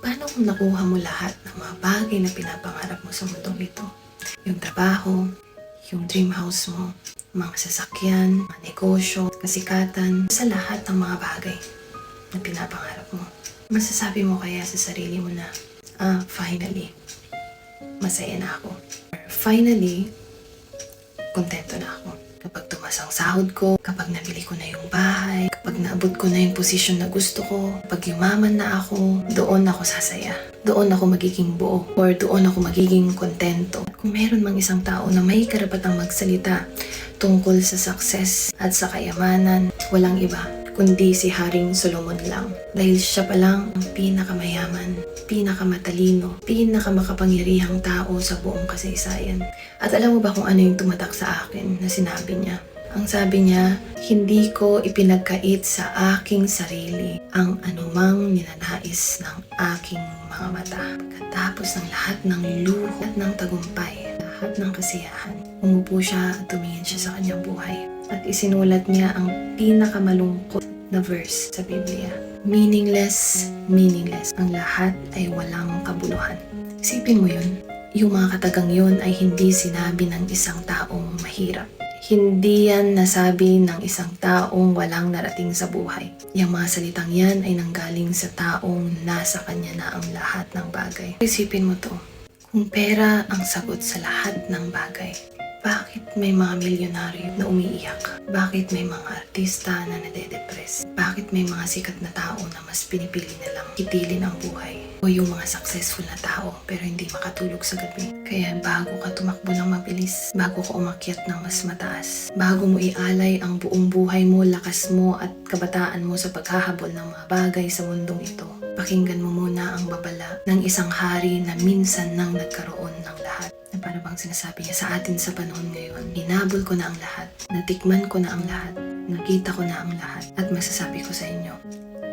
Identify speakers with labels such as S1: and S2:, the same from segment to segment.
S1: Paano kung nakuha mo lahat ng mga bagay na pinapangarap mo sa mundong ito? Yung trabaho, yung dream house mo, mga sasakyan, mga negosyo, kasikatan, sa lahat ng mga bagay na pinapangarap mo. Masasabi mo kaya sa sarili mo na, finally, masaya na ako. Or finally, kontento na ako. Kapag tumas ang sahod ko, kapag nabili ko na yung bahay, kapag naabot ko na yung posisyon na gusto ko, kapag yumaman na ako, doon ako sasaya. Doon ako magiging buo, or doon ako magiging kontento. Kung meron mang isang tao na may karapatang magsalita tungkol sa success at sa kayamanan, walang iba kundi si Haring Solomon lang. Dahil siya pa lang ang pinakamayaman, pinakamatalino, pinakamakapangyarihang tao sa buong kasaysayan. At alam mo ba kung ano yung tumatak sa akin na sinabi niya? Ang sabi niya, hindi ko ipinagkait sa aking sarili ang anumang ninanais ng aking mga mata. Pagkatapos ng lahat ng luho at ng tagumpay, lahat ng kasiyahan, umupo siya at tumingin siya sa kanyang buhay. At isinulat niya ang pinakamalungkot na verse sa Biblia. Meaningless, meaningless. Ang lahat ay walang kabuluhan. Isipin mo yun. Yung mga katagang yun ay hindi sinabi ng isang taong mahirap. Hindi yan nasabi ng isang taong walang narating sa buhay. Yung mga salitang yan ay nanggaling sa taong nasa kanya na ang lahat ng bagay. Isipin mo to. Kung pera ang sagot sa lahat ng bagay, bakit may mga milyonaryo na umiiyak? Bakit may mga artista na nade-depress? Bakit may mga sikat na tao na mas pinipili nilang itilin ang buhay? O yung mga successful na tao pero hindi makatulog sa gabi? Kaya bago ka tumakbo ng mabilis, bago ka umakyat ng mas mataas, bago mo ialay ang buong buhay mo, lakas mo at kabataan mo sa paghahabol ng mga bagay sa mundong ito, pakinggan mo muna ang babala ng isang hari na minsan nang nagkaroon ng lahat. Na para bang sinasabi niya sa atin sa panahon ngayon, hinabol ko na ang lahat, natikman ko na ang lahat, nakita ko na ang lahat, at masasabi ko sa inyo,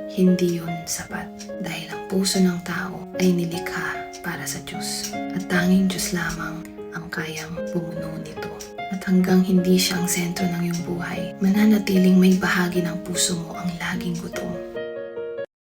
S1: hindi yun sapat dahil ang puso ng tao ay nilikha para sa Diyos at tanging Diyos lamang ang kayang bumuno nito. At hanggang hindi siya ang sentro ng iyong buhay, mananatiling may bahagi ng puso mo ang laging gutom.